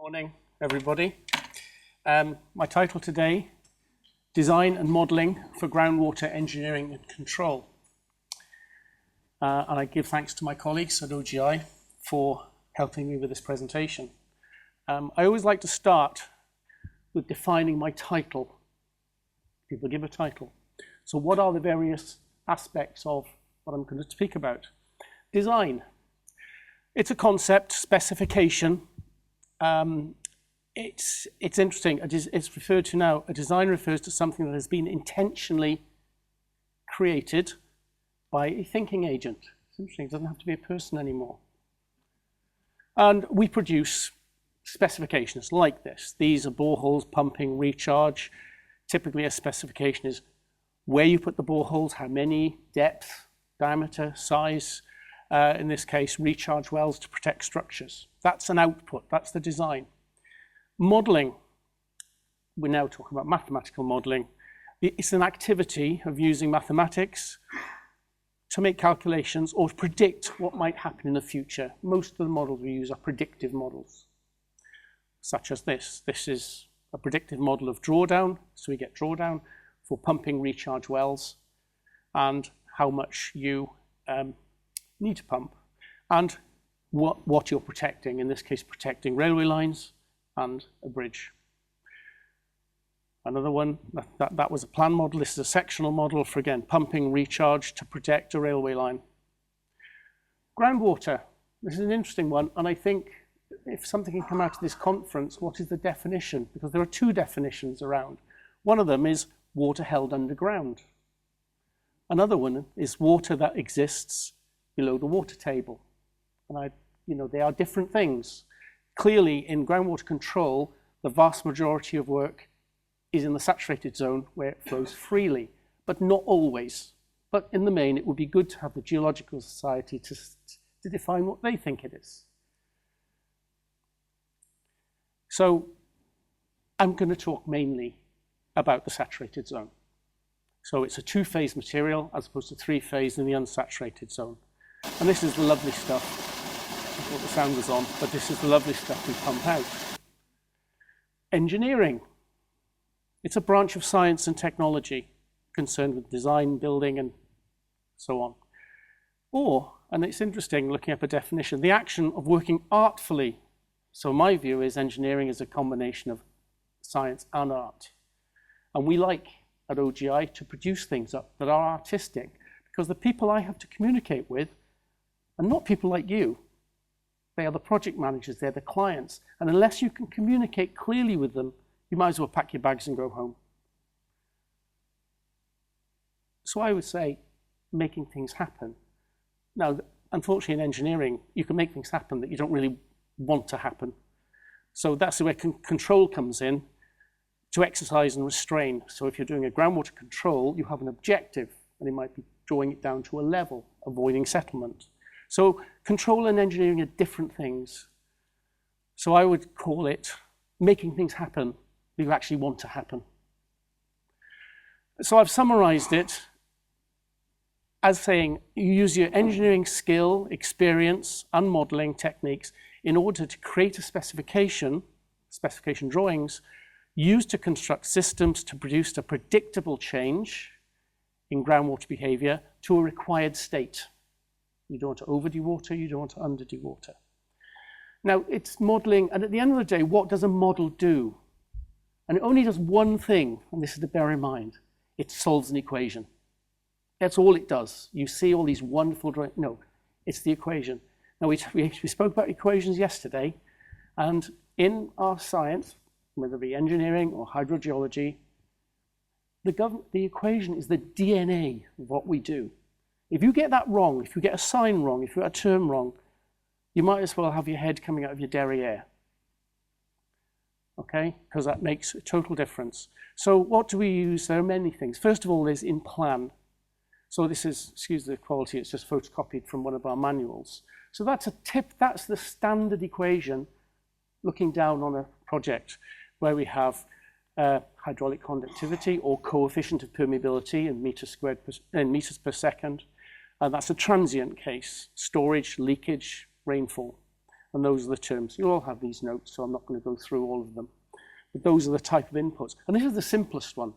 Morning, everybody. My title today, Design and Modelling for Groundwater Engineering and Control. And I give thanks to my colleagues at OGI for helping me with this presentation. I always like to start with defining my title. People give a title. So what are the various aspects of what I'm going to speak about? Design. It's a concept, specification. It's interesting. It's referred to now. A design refers to something that has been intentionally created by a thinking agent. It's interesting. It doesn't have to be a person anymore. And we produce specifications like this. These are boreholes, pumping, recharge. Typically, a specification is where you put the boreholes, how many, depth, diameter, size. In this case, recharge wells to protect structures. That's an output. That's the design. Modelling. We're now talking about mathematical modelling. It's an activity of using mathematics to make calculations or to predict what might happen in the future. Most of the models we use are predictive models, such as this. This is a predictive model of drawdown. So we get drawdown for pumping recharge wells and how much you need to pump and what you're protecting, in this case protecting railway lines and a bridge. Another one, that was a plan model. This is a sectional model for, again, pumping recharge to protect a railway line. Groundwater, this is an interesting one, and I think if something can come out of this conference, what is the definition? Because there are two definitions around. One of them is water held underground. Another one is water that exists below the water table. And they are different things. Clearly, in groundwater control, the vast majority of work is in the saturated zone where it flows freely, but not always. But in the main, it would be good to have the Geological Society to define what they think it is. So I'm going to talk mainly about the saturated zone. So it's a two-phase material as opposed to three-phase in the unsaturated zone. And this is the lovely stuff. I thought the sound was on, but this is the lovely stuff we pump out. Engineering. It's a branch of science and technology concerned with design, building, and so on. Or, and it's interesting looking up a definition, the action of working artfully. So my view is engineering is a combination of science and art. And we like, at OGI, to produce things that are artistic, because the people I have to communicate with are not people like you. They are the project managers, they're the clients. And unless you can communicate clearly with them, you might as well pack your bags and go home. So I would say making things happen. Now, unfortunately in engineering, you can make things happen that you don't really want to happen. So that's where control comes in, to exercise and restrain. So if you're doing a groundwater control, you have an objective, and it might be drawing it down to a level, avoiding settlement. So control and engineering are different things. So I would call it making things happen that you actually want to happen. So I've summarized it as saying you use your engineering skill, experience, and modeling techniques in order to create a specification drawings, used to construct systems to produce a predictable change in groundwater behavior to a required state. You don't want to over dewater, you don't want to under dewater. Now, it's modeling, and at the end of the day, what does a model do? And it only does one thing, and this is to bear in mind. It solves an equation. That's all it does. You see all these wonderful drawings. No, it's the equation. Now, we spoke about equations yesterday, and in our science, whether it be engineering or hydrogeology, the equation is the DNA of what we do. If you get that wrong, if you get a sign wrong, if you get a term wrong, you might as well have your head coming out of your derriere. Okay? Because that makes a total difference. So what do we use? There are many things. First of all, there's in plan. So this is, excuse the quality, it's just photocopied from one of our manuals. So that's a tip, that's the standard equation looking down on a project where we have hydraulic conductivity or coefficient of permeability in meters per second. That's a transient case, storage, leakage, rainfall. And those are the terms. You all have these notes, so I'm not going to go through all of them. But those are the type of inputs. And this is the simplest one.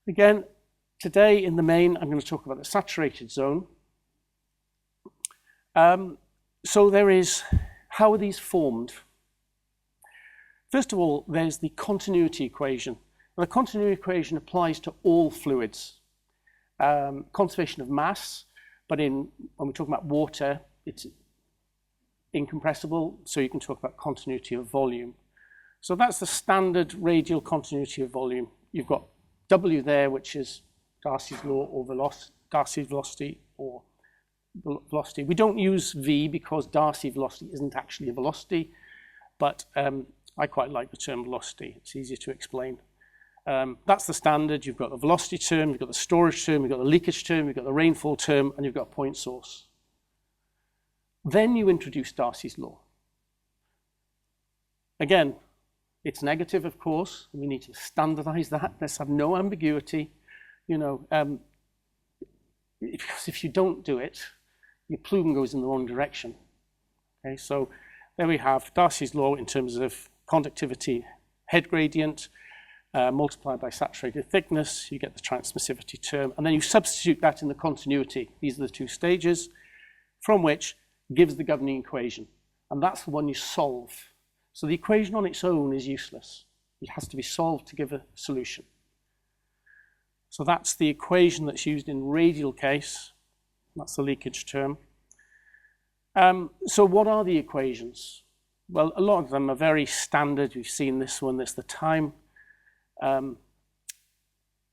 Again, today in the main, I'm going to talk about the saturated zone. So there is, how are these formed? First of all, there's the continuity equation. Now, the continuity equation applies to all fluids. Conservation of mass, but when we talk about water, it's incompressible, so you can talk about continuity of volume. So that's the standard radial continuity of volume. You've got W there, which is Darcy's law or Darcy's velocity or velocity. We don't use V because Darcy velocity isn't actually a velocity, but I quite like the term velocity. It's easier to explain. That's the standard. You've got the velocity term, you've got the storage term, you've got the leakage term, you've got the rainfall term, and you've got a point source. Then you introduce Darcy's law. Again, it's negative, of course. We need to standardize that. Let's have no ambiguity. You know, because if you don't do it, your plume goes in the wrong direction. Okay, so there we have Darcy's law in terms of conductivity head gradient multiplied by saturated thickness. You get the transmissivity term, and then you substitute that in the continuity. These are the two stages from which gives the governing equation, and that's the one you solve. So the equation on its own is useless. It has to be solved to give a solution. So that's the equation that's used in radial case. That's the leakage term. So what are the equations? Well, a lot of them are very standard. You've seen this one. There's the time,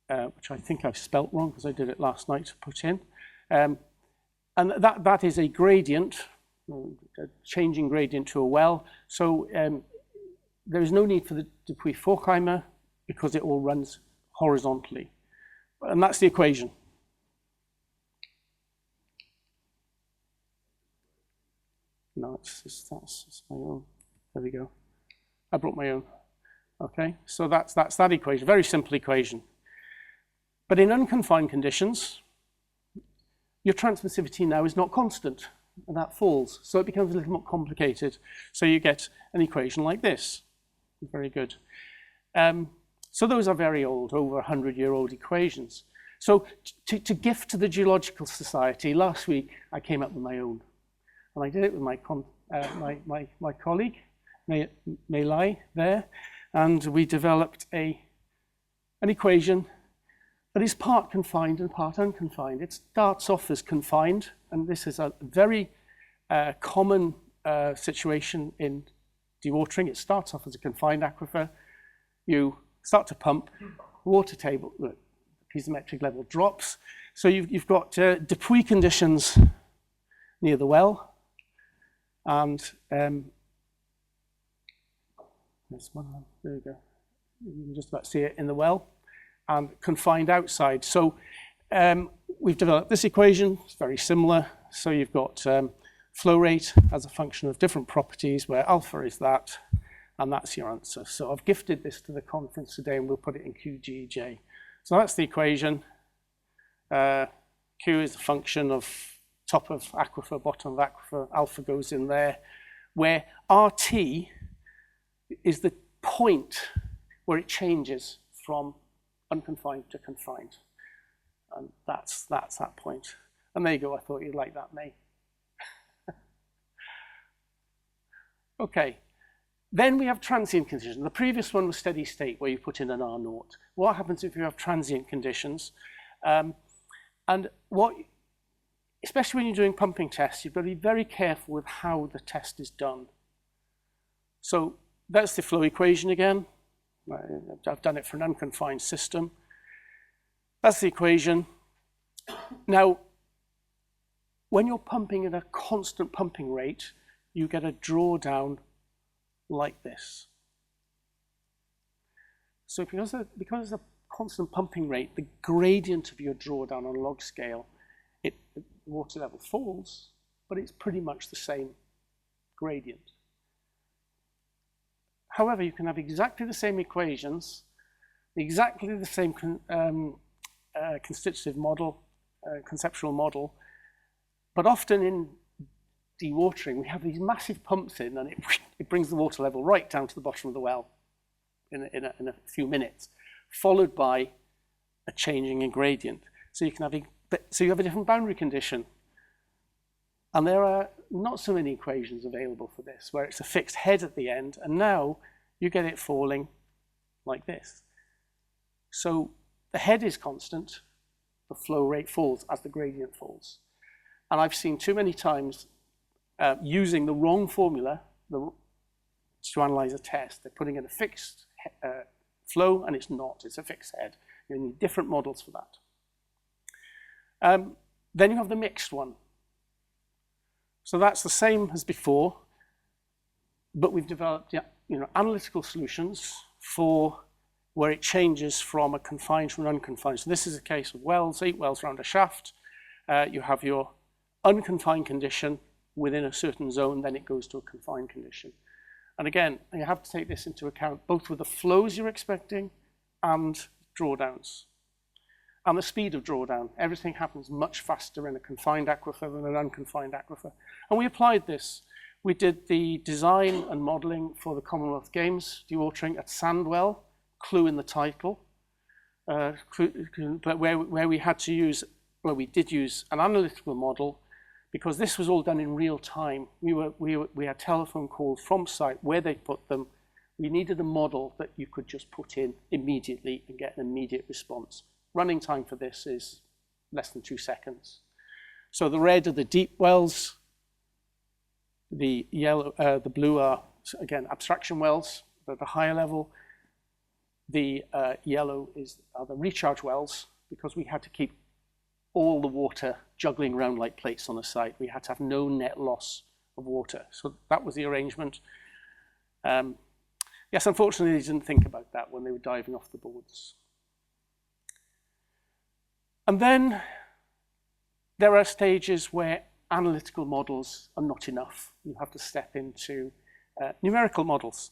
which I think I've spelt wrong because I did it last night to put in. And that is a gradient, a changing gradient to a well. So there is no need for the Dupuy-Forchheimer because it all runs horizontally. And that's the equation. No, that's my own. There we go. I brought my own. Okay, so that's that equation, very simple equation. But in unconfined conditions, your transmissivity now is not constant, and that falls. So it becomes a little more complicated. So you get an equation like this. Very good. So those are very old, over 100-year-old equations. So to gift to the Geological Society, last week I came up with my own. And I did it with my colleague, Mei Lai, there. And we developed an equation that is part confined and part unconfined. It starts off as confined, and this is a very common situation in dewatering. It starts off as a confined aquifer. You start to pump, water table, the piezometric level drops. So you've got Dupuy conditions near the well, and there's one, there we go. You can just about see it in the well, and confined outside. So we've developed this equation. It's very similar. So you've got flow rate as a function of different properties, where alpha is that, and that's your answer. So I've gifted this to the conference today, and we'll put it in QGJ. So that's the equation. Q is a function of top of aquifer, bottom of aquifer. Alpha goes in there, where RT is the point where it changes from unconfined to confined. And that's that point. And there you go. I thought you'd like that, May. Okay. Then we have transient conditions. The previous one was steady state, where you put in an R0. What happens if you have transient conditions? And especially when you're doing pumping tests, you've got to be very careful with how the test is done. So that's the flow equation again. I've done it for an unconfined system. That's the equation. Now, when you're pumping at a constant pumping rate, you get a drawdown like this. So because of the constant pumping rate, the gradient of your drawdown on a log scale, the water level falls, but it's pretty much the same gradient. However, you can have exactly the same equations, exactly the same constitutive model, conceptual model, but often in dewatering, we have these massive pumps in, and it brings the water level right down to the bottom of the well in a few minutes, followed by a changing in gradient. So you have a different boundary condition. And there are not so many equations available for this, where it's a fixed head at the end, and now you get it falling like this. So the head is constant, the flow rate falls as the gradient falls. And I've seen too many times using the wrong formula to analyze a test. They're putting in a fixed flow, and it's not. It's a fixed head. You need different models for that. Then you have the mixed one. So that's the same as before, but we've developed analytical solutions for where it changes from a confined to an unconfined. So this is a case of wells, 8 wells around a shaft. You have your unconfined condition within a certain zone, then it goes to a confined condition. And again, you have to take this into account, both with the flows you're expecting and drawdowns. And the speed of drawdown. Everything happens much faster in a confined aquifer than an unconfined aquifer. And we applied this. We did the design and modeling for the Commonwealth Games dewatering at Sandwell, clue in the title, but where we had to use, well, we did use an analytical model, because this was all done in real time. We had telephone calls from site where they put them. We needed a model that you could just put in immediately and get an immediate response. Running time for this is less than 2 seconds. So the red are the deep wells. The yellow, the blue are, again, abstraction wells at the higher level. The yellow are the recharge wells, because we had to keep all the water juggling around like plates on the site. We had to have no net loss of water. So that was the arrangement. Yes, unfortunately, they didn't think about that when they were diving off the boards. And then there are stages where analytical models are not enough. You have to step into numerical models.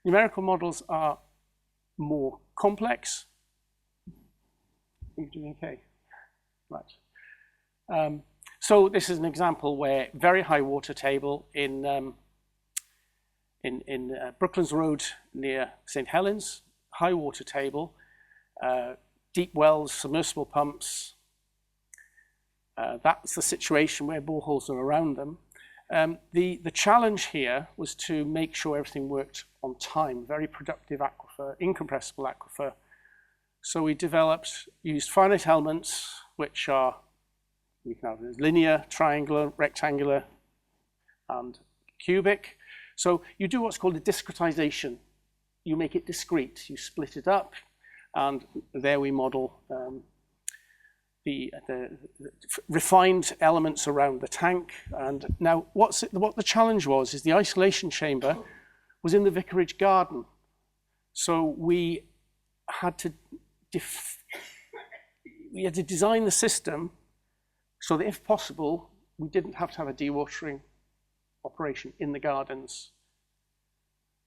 Numerical models are more complex. Are you doing okay? Right. So this is an example where very high water table in Brooklands Road near St. Helens, high water table, deep wells, submersible pumps. That's the situation where boreholes are around them. The challenge here was to make sure everything worked on time. Very productive aquifer, incompressible aquifer. So we used finite elements, which are, we can have linear, triangular, rectangular, and cubic. So you do what's called a discretization. You make it discrete. You split it up, and there we model the refined elements around the tank. And now what the challenge was is the isolation chamber was in the vicarage garden. So we had to design the system so that if possible, we didn't have to have a dewatering operation in the gardens.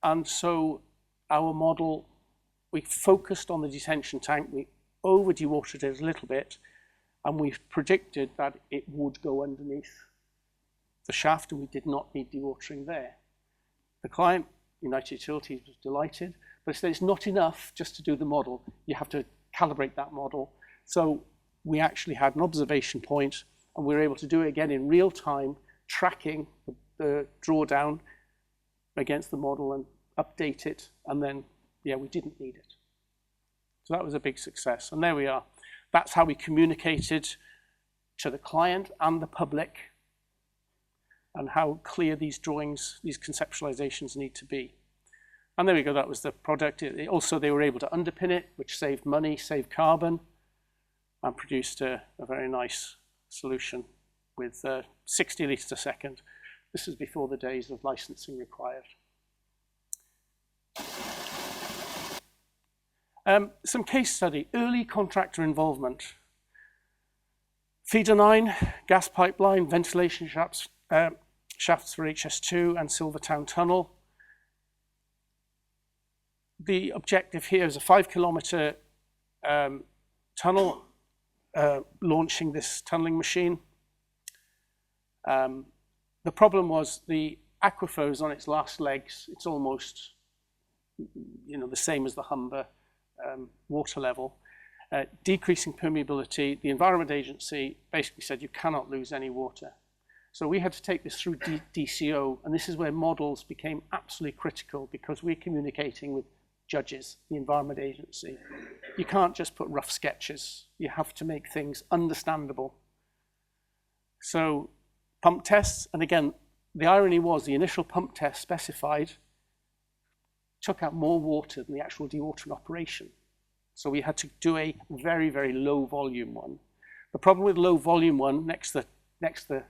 And so our model, we focused on the detention tank, we over-dewatered it a little bit, and we predicted that it would go underneath the shaft, and we did not need dewatering there. The client, United Utilities, was delighted, but said it's not enough just to do the model. You have to calibrate that model. So we actually had an observation point, and we were able to do it again in real time, tracking the drawdown against the model and update it, and then, yeah, we didn't need it. So that was a big success, and there we are. That's how we communicated to the client and the public, and how clear these drawings, these conceptualizations need to be. And there we go, that was the product. Also, they were able to underpin it, which saved money, saved carbon, and produced a very nice solution with 60 litres a second. This is before the days of licensing required. Some case study, early contractor involvement. Feeder 9, gas pipeline, ventilation shafts for HS2 and Silvertown Tunnel. The objective here is a 5-kilometre tunnel, launching this tunneling machine. the problem was the aquifer is on its last legs. It's almost, the same as the Humber water level. Decreasing permeability. The Environment Agency basically said you cannot lose any water. So we had to take this through DCO, and this is where models became absolutely critical because we're communicating with judges, the Environment Agency. You can't just put rough sketches. You have to make things understandable. So pump tests, and again, the irony was the initial pump test specified took out more water than the actual dewatering operation. So we had to do a very, very low volume one. The problem with low volume one next to the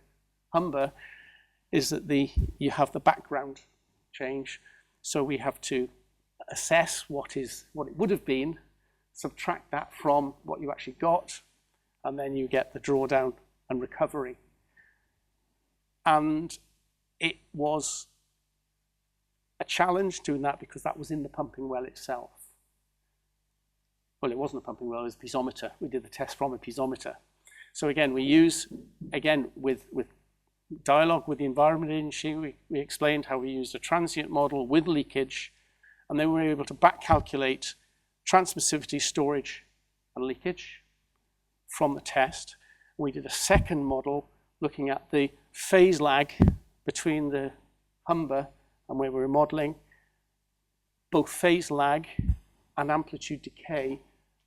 Humber is that you have the background change. So we have to assess what it would have been, subtract that from what you actually got, and then you get the drawdown and recovery. And it was a challenge doing that because that was in the pumping well itself. Well, it wasn't a pumping well, it was a piezometer. We did the test from a piezometer. So again, we use, with dialogue with the Environment Agency, we explained how we used a transient model with leakage, and then we were able to back calculate transmissivity, storage, and leakage from the test. We did a second model looking at the phase lag between the Humber and where we were modeling, both phase lag and amplitude decay,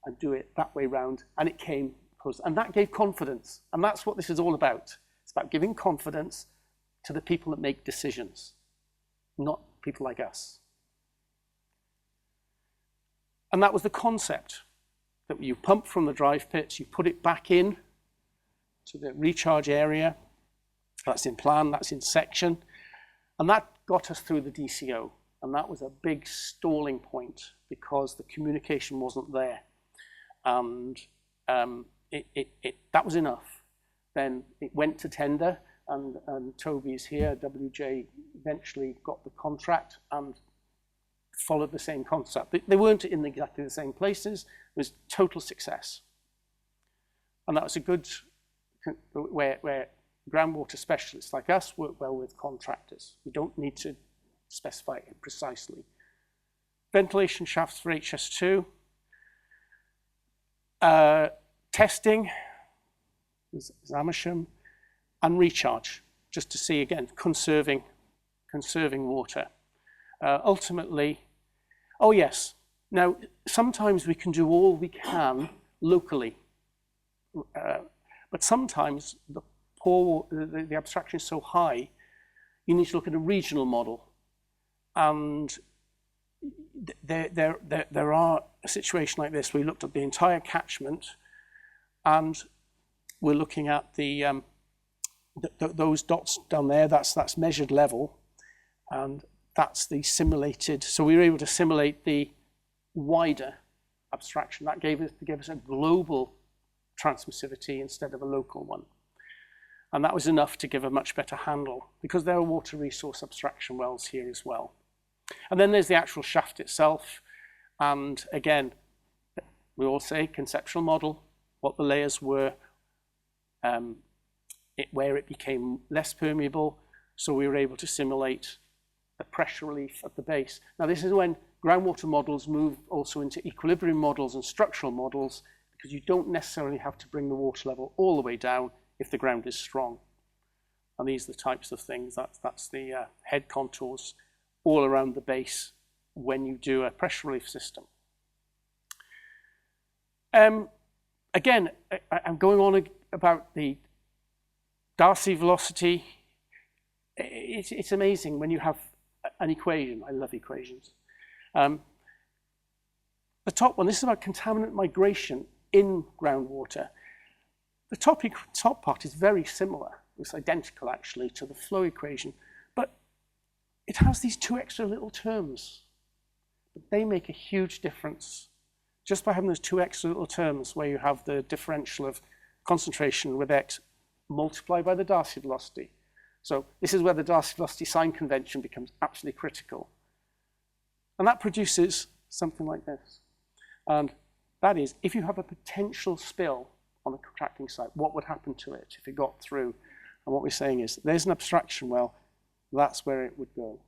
and do it that way round, and it came close. And that gave confidence, and that's what this is all about. It's about giving confidence to the people that make decisions, not people like us. And that was the concept, that you pump from the drive pits, you put it back in to the recharge area. That's in plan, that's in section. And that got us through the DCO. And that was a big stalling point because the communication wasn't there. And that was enough. Then it went to tender, and Toby's here. WJ eventually got the contract and followed the same concept. They weren't in exactly the same places. It was total success. And that was a good, where groundwater specialists like us work well with contractors. We don't need to specify it precisely. Ventilation shafts for HS2. Testing, Amersham, and recharge, just to see, again, conserving water. Ultimately, oh yes, now sometimes we can do all we can locally, but sometimes the abstraction is so high, you need to look at a regional model. And there are a situation like this. We looked at the entire catchment, and we're looking at those dots down there. That's measured level, and that's the simulated. So we were able to simulate the wider abstraction. That gave us a global transmissivity instead of a local one. And that was enough to give a much better handle, because there are water resource abstraction wells here as well. And then there's the actual shaft itself. And again, we all say conceptual model, what the layers were, where it became less permeable. So we were able to simulate the pressure relief at the base. Now this is when groundwater models move also into equilibrium models and structural models, because you don't necessarily have to bring the water level all the way down if the ground is strong. And these are the types of things, that's the head contours all around the base when you do a pressure relief system. Again, I'm going on about the Darcy velocity. It's amazing when you have an equation. I love equations. The top one, this is about contaminant migration in groundwater. The top part is very similar. It's identical, actually, to the flow equation. But it has these two extra little terms. But they make a huge difference. Just by having those two extra little terms, where you have the differential of concentration with x multiplied by the Darcy velocity. So this is where the Darcy velocity sign convention becomes absolutely critical. And that produces something like this. And that is, if you have a potential spill on a contracting site, what would happen to it if it got through? And what we're saying is, there's an abstraction well, that's where it would go.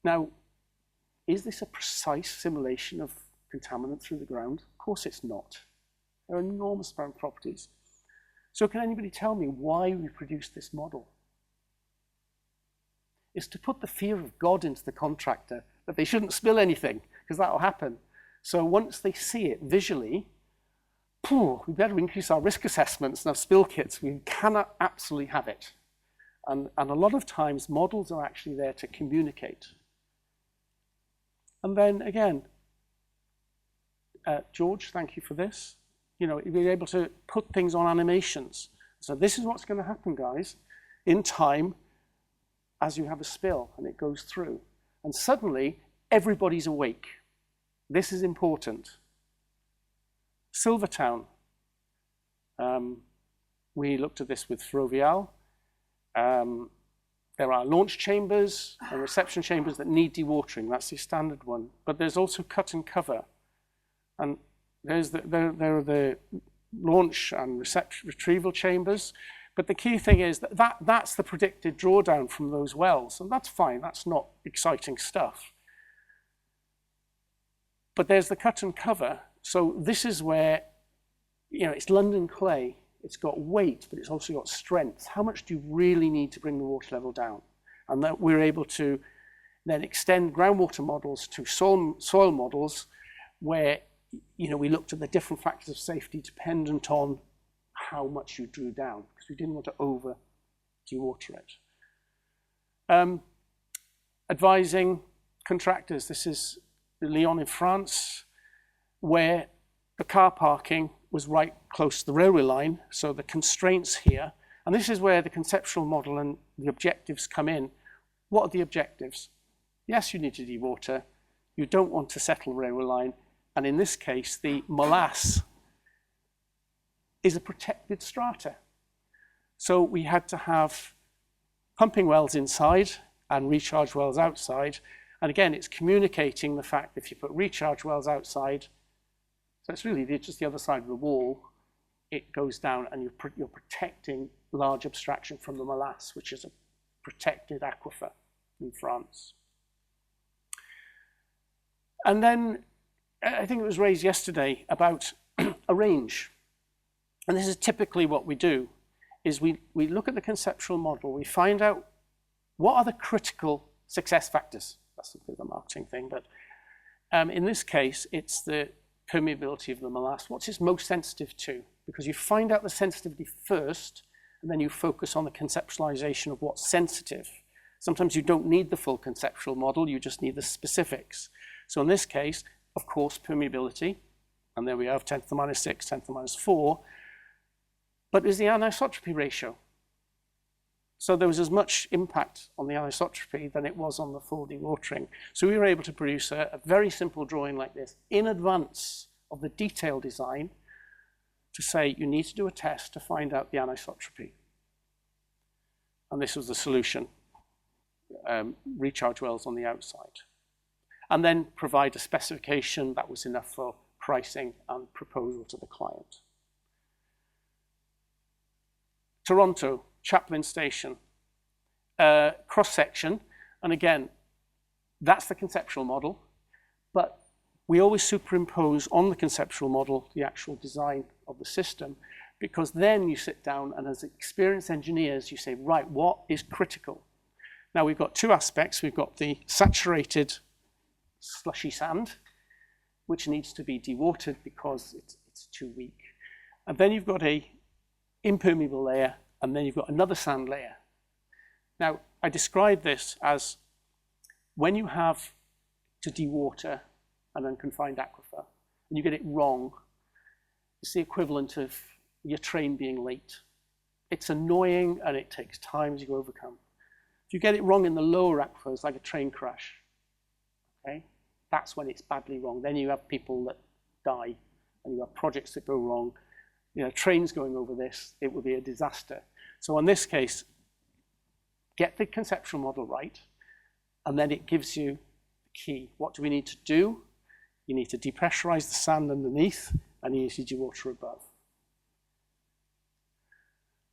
Now, is this a precise simulation of contaminant through the ground? Of course it's not. There are enormous amount of properties. So can anybody tell me why we produced this model? It's to put the fear of God into the contractor, that they shouldn't spill anything, because that will happen. So once they see it visually, we better increase our risk assessments and have spill kits. We cannot absolutely have it. And a lot of times, models are actually there to communicate. And then again, George, thank you for this. You know, being able to put things on animations. So this is what's going to happen, guys, in time as you have a spill and it goes through. And suddenly, everybody's awake. This is important. Silvertown. We looked at this with Ferrovial. There are launch chambers and reception chambers that need dewatering. That's the standard one. But there's also cut and cover. And there are the launch and retrieval chambers. But the key thing is that's the predicted drawdown from those wells. And that's fine. That's not exciting stuff. But there's the cut and cover. So this is where, you know, it's London clay. It's got weight, but it's also got strength. How much do you really need to bring the water level down? And that we're able to then extend groundwater models to soil models where, you know, we looked at the different factors of safety dependent on how much you drew down, because we didn't want to over dewater it. Advising contractors. This is Lyon in France, where the car parking was right close to the railway line, so the constraints here, and this is where the conceptual model and the objectives come in. What are the objectives? Yes, you need to dewater. You don't want to settle the railway line, and in this case, the molasse is a protected strata. So we had to have pumping wells inside and recharge wells outside, and again, it's communicating the fact that if you put recharge wells outside, so it's really just the other side of the wall, it goes down and you're protecting large abstraction from the molasse, which is a protected aquifer in France. And then I think it was raised yesterday about a range. And this is typically what we do, is we look at the conceptual model, we find out what are the critical success factors. That's a bit of a marketing thing, but in this case, it's the permeability of the molasse. What's it most sensitive to? Because you find out the sensitivity first, and then you focus on the conceptualization of what's sensitive. Sometimes you don't need the full conceptual model, you just need the specifics. So in this case, of course, permeability, and there we have 10 to the minus 6, 10 to the minus 4, but there's the anisotropy ratio. So there was as much impact on the anisotropy than it was on the full dewatering. So we were able to produce a very simple drawing like this in advance of the detailed design to say you need to do a test to find out the anisotropy. And this was the solution, recharge wells on the outside. And then provide a specification that was enough for pricing and proposal to the client. Toronto. Chaplin Station, cross-section, and again, that's the conceptual model, but we always superimpose on the conceptual model the actual design of the system, because then you sit down and as experienced engineers, you say, right, what is critical? Now we've got two aspects. We've got the saturated slushy sand, which needs to be dewatered because it's too weak. And then you've got a impermeable layer, and then you've got another sand layer. Now, I describe this as when you have to dewater an unconfined aquifer, and you get it wrong, it's the equivalent of your train being late. It's annoying, and it takes time to overcome. If you get it wrong in the lower aquifers, like a train crash, okay, that's when it's badly wrong. Then you have people that die, and you have projects that go wrong. You know, trains going over this, it would be a disaster. So in this case, get the conceptual model right, and then it gives you the key. What do we need to do? You need to depressurize the sand underneath, and you need to dewater above.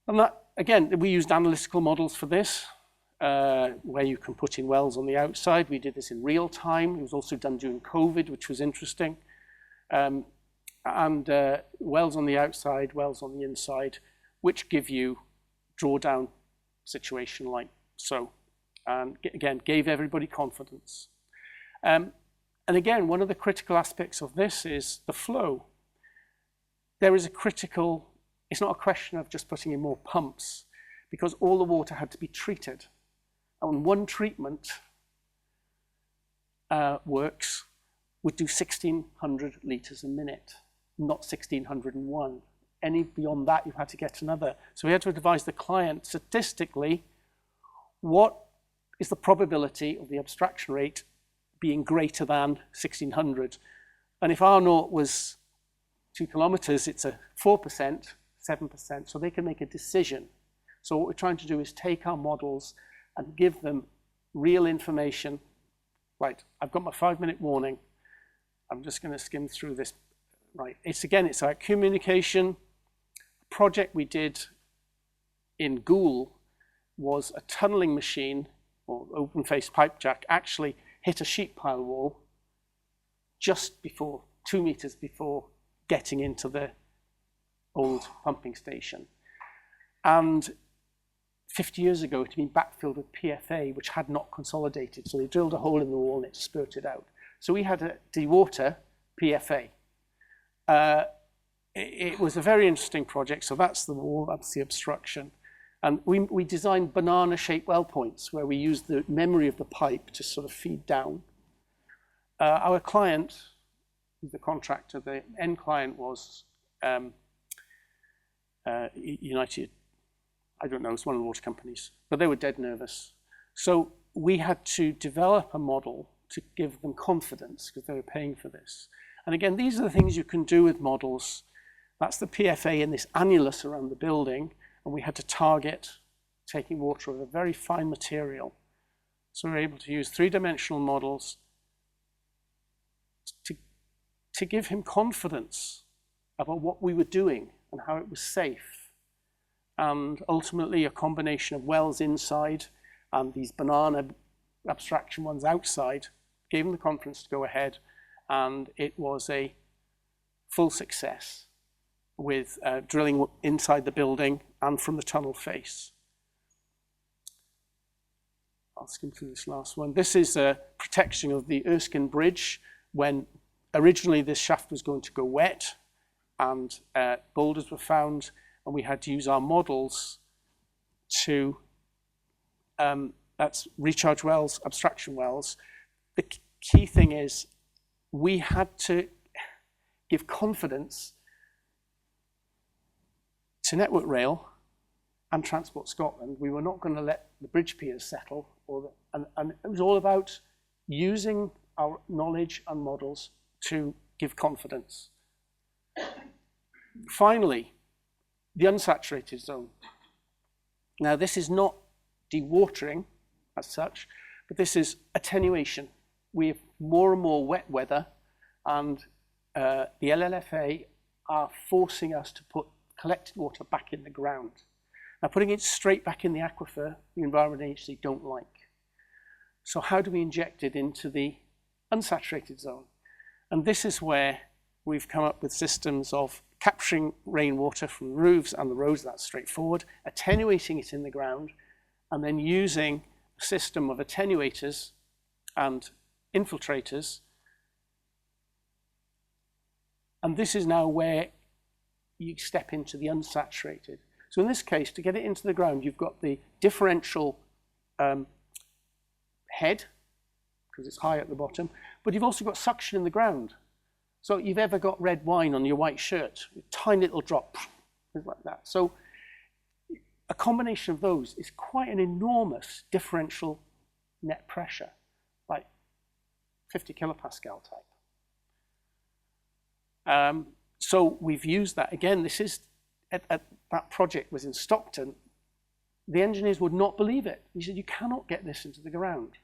And that, again, we used analytical models for this, where you can put in wells on the outside. We did this in real time. It was also done during COVID, which was interesting. Wells on the outside, wells on the inside, which give you drawdown situation like so. And again, gave everybody confidence. And again, one of the critical aspects of this is the flow. There is a critical, it's not a question of just putting in more pumps, because all the water had to be treated. And one treatment works would do 1,600 litres a minute, not 1,601. Any beyond that, you had to get another. So we had to advise the client statistically, what is the probability of the abstraction rate being greater than 1,600? And if R naught was 2 kilometers, it's a 4%, 7%, so they can make a decision. So what we're trying to do is take our models and give them real information. Right, I've got my 5-minute warning. I'm just going to skim through this. Right, it's our communication. A project we did in Goole was a tunneling machine, or open-face pipe jack, actually hit a sheet pile wall just before, 2 meters before getting into the old pumping station. And 50 years ago, it had been backfilled with PFA, which had not consolidated. So they drilled a hole in the wall and it spurted out. So we had to dewater PFA. It was a very interesting project. So that's the wall, that's the obstruction. And we designed banana-shaped well points where we used the memory of the pipe to sort of feed down. Our client, the contractor, the end client was United, I don't know, it's one of the water companies, but they were dead nervous. So we had to develop a model to give them confidence because they were paying for this. And again, these are the things you can do with models. That's the PFA in this annulus around the building, and we had to target taking water of a very fine material. So we were able to use 3-dimensional models to give him confidence about what we were doing and how it was safe. And ultimately, a combination of wells inside and these banana abstraction ones outside gave him the confidence to go ahead, and it was a full success with drilling inside the building and from the tunnel face. I'll skim through this last one. This is a protection of the Erskine Bridge when originally this shaft was going to go wet, and boulders were found, and we had to use our models to, that's recharge wells, abstraction wells. The key thing is we had to give confidence to Network Rail and Transport Scotland. We were not going to let the bridge piers settle, and it was all about using our knowledge and models to give confidence. Finally, the unsaturated zone. Now, this is not dewatering as such, but this is attenuation. We have more and more wet weather, and the LLFA are forcing us to put collected water back in the ground. Now, putting it straight back in the aquifer, the Environment Agency don't like. So how do we inject it into the unsaturated zone? And this is where we've come up with systems of capturing rainwater from roofs and the roads, that's straightforward, attenuating it in the ground, and then using a system of attenuators and infiltrators. And this is now where you step into the unsaturated. So in this case, to get it into the ground, you've got the differential head, because it's high at the bottom, but you've also got suction in the ground. So you've ever got red wine on your white shirt, a tiny little drop, like that. So a combination of those is quite an enormous differential net pressure, like 50 kilopascal type. So we've used that. Again, this is, that project was in Stockton. The engineers would not believe it. He said, you cannot get this into the ground.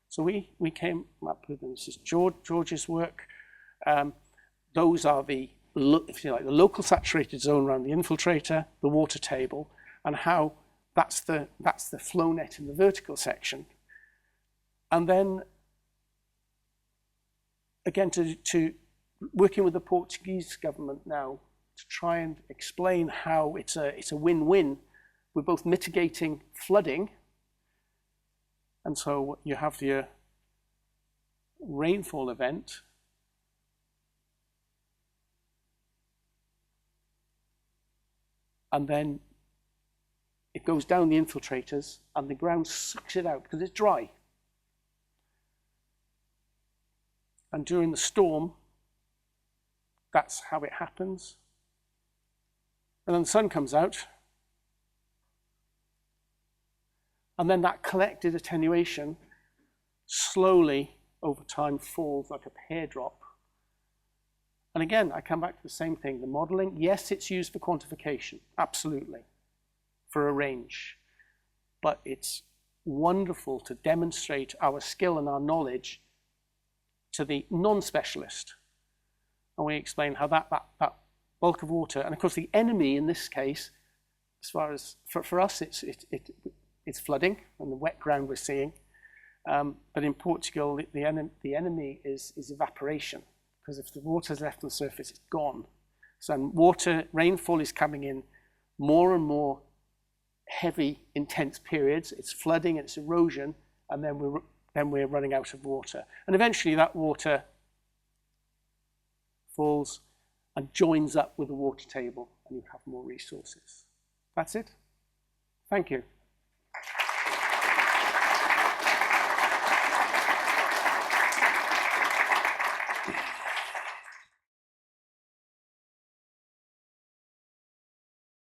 So we came up with, and this is George's work. Those are the, if you like, the local saturated zone around the infiltrator, the water table, and how that's the flow net in the vertical section. And then, again, to working with the Portuguese government now to try and explain how it's a win-win. We're both mitigating flooding, and so you have your rainfall event, and then it goes down the infiltrators and the ground sucks it out because it's dry. And during the storm, that's how it happens. And then the sun comes out, and then that collected attenuation slowly over time falls like a pear drop. And again, I come back to the same thing. The modeling, yes, it's used for quantification, absolutely, for a range. But it's wonderful to demonstrate our skill and our knowledge to the non-specialist. And we explain how that bulk of water, and of course the enemy in this case, as far as, for us, it's flooding and the wet ground we're seeing. But in Portugal, the enemy is evaporation, because if the water is left on the surface, it's gone. So rainfall is coming in more and more heavy, intense periods. It's flooding, it's erosion, and then we're running out of water. And eventually that water falls and joins up with the water table, and you have more resources. That's it. Thank you.